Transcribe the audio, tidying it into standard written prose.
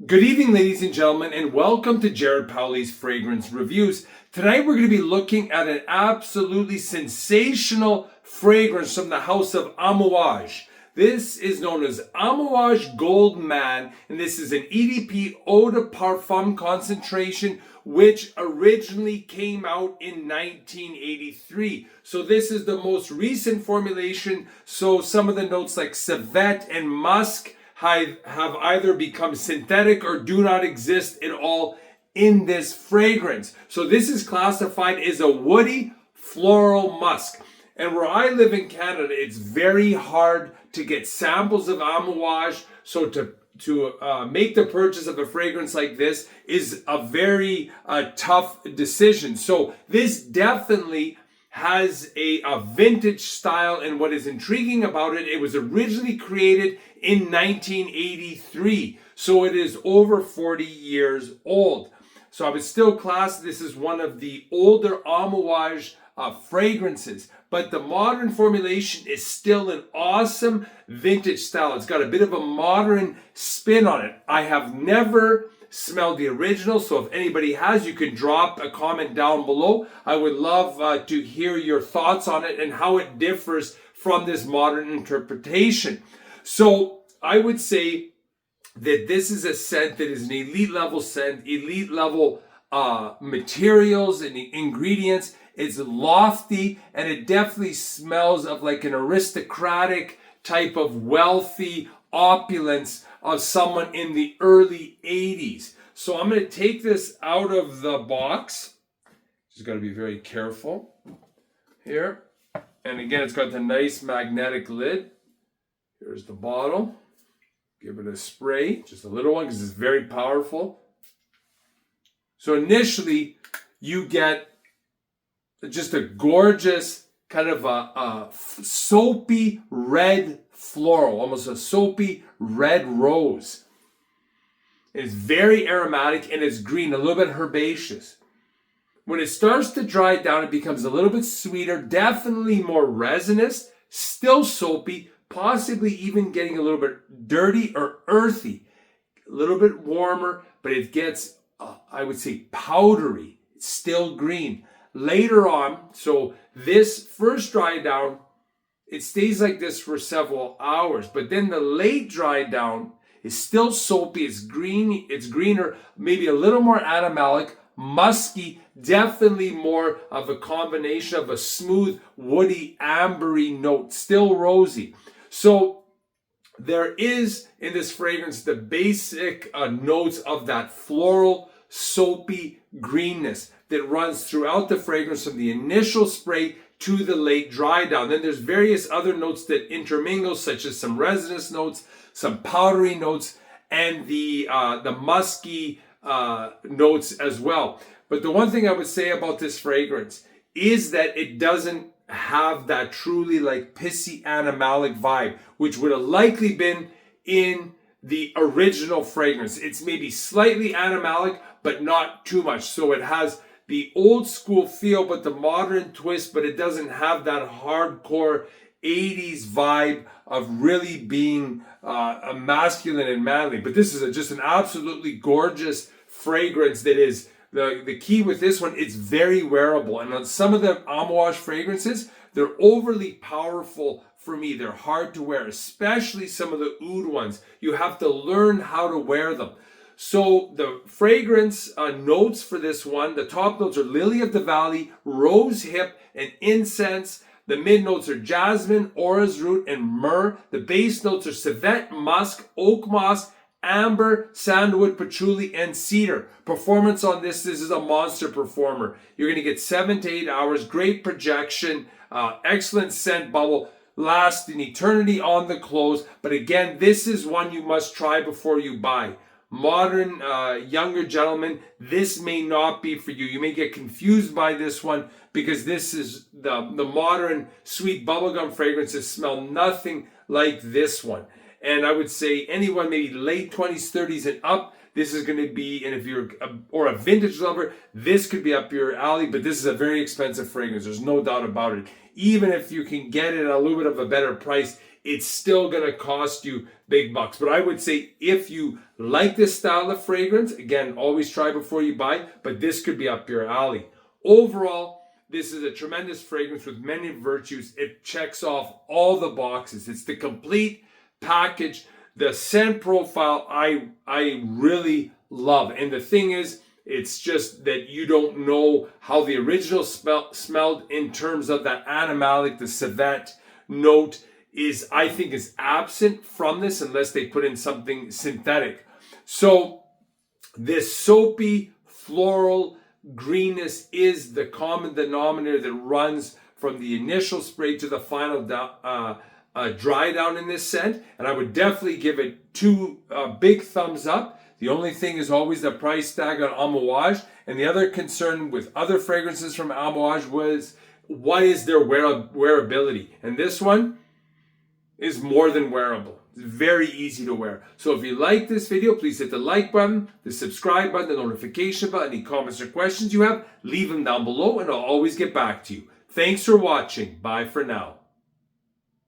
Good evening, ladies and gentlemen, and welcome to Jared Powley's Fragrance Reviews. Tonight we're going to be looking at an absolutely sensational fragrance from the house of Amouage. This is known as Amouage Gold Man, and this is an EDP Eau de Parfum concentration, which originally came out in 1983. So this is the most recent formulation, so some of the notes like civet and musk have either become synthetic or do not exist at all in this fragrance. So this is classified as a woody floral musk. And where I live in Canada, it's very hard to get samples of Amouage. So to make the purchase of a fragrance like this is a very tough decision. So this definitely has a vintage style, and what is intriguing about it, it was originally created in 1983, so it is over 40 years old. So I would still class this as one of the older Amouage fragrances, but the modern formulation is still an awesome vintage style. It's got a bit of a modern spin on it. I have never smelled the original, so if anybody has, you can drop a comment down below. I would love to hear your thoughts on it and how it differs from this modern interpretation. So I would say that this is a scent that is an elite level scent, elite level materials and ingredients. It's lofty, and it definitely smells of like an aristocratic type of wealthy opulence of someone in the early 80s. So I'm going to take this out of the box. Just got to be very careful here. And again, it's got the nice magnetic lid. Here's the bottle. Give it a spray, just a little one because it's very powerful. So initially, you get just a gorgeous kind of a soapy red floral, almost a soapy red rose. It's very aromatic and it's green, a little bit herbaceous. When it starts to dry down, it becomes a little bit sweeter, definitely more resinous, still soapy, possibly even getting a little bit dirty or earthy, a little bit warmer, but it gets, I would say, powdery. It's still green. Later on, so this first dry down, it stays like this for several hours, but then the late dry down is still soapy, it's green, it's greener, maybe a little more animalic, musky, definitely more of a combination of a smooth, woody, ambery note, still rosy. So there is in this fragrance the basic notes of that floral, soapy greenness that runs throughout the fragrance from the initial spray to the late dry down. Then there's various other notes that intermingle, such as some resinous notes, some powdery notes, and the musky notes as well. But the one thing I would say about this fragrance is that it doesn't have that truly like pissy animalic vibe, which would have likely been in the original fragrance. It's maybe slightly animalic, but not too much. So it has the old school feel, but the modern twist, but it doesn't have that hardcore 80s vibe of really being masculine and manly. But this is just an absolutely gorgeous fragrance that is, the key with this one, it's very wearable. And on some of the Amouage fragrances, they're overly powerful for me. They're hard to wear, especially some of the oud ones. You have to learn how to wear them. So the fragrance notes for this one, the top notes are lily of the valley, rose hip, and incense. The mid notes are jasmine, orris root, and myrrh. The base notes are civet, musk, oak moss, amber, sandalwood, patchouli, and cedar. Performance on this is a monster performer. You're going to get 7 to 8 hours, great projection, excellent scent bubble, last an eternity on the close. But again, this is one you must try before you buy. Modern, younger gentlemen, this may not be for you. You may get confused by this one because this is the modern sweet bubblegum fragrances smell nothing like this one. And I would say anyone maybe late 20s, 30s and up, this is going to be, and if you're a vintage lover, this could be up your alley, but this is a very expensive fragrance. There's no doubt about it. Even if you can get it at a little bit of a better price, it's still going to cost you big bucks. But I would say if you like this style of fragrance, again, always try before you buy, but this could be up your alley. Overall, this is a tremendous fragrance with many virtues. It checks off all the boxes. It's the complete package. The scent profile I really love. And the thing is, it's just that you don't know how the original smelled in terms of that animalic, the civet note is, I think, is absent from this unless they put in something synthetic. So this soapy, floral greenness is the common denominator that runs from the initial spray to the final dry down in this scent. And I would definitely give it 2 big thumbs up. The only thing is always the price tag on Amouage. And the other concern with other fragrances from Amouage was, what is their wearability? And this one is more than wearable. It's very easy to wear. So if you like this video, please hit the like button, the subscribe button, the notification button. Any comments or questions you have, leave them down below and I'll always get back to you. Thanks for watching. Bye for now.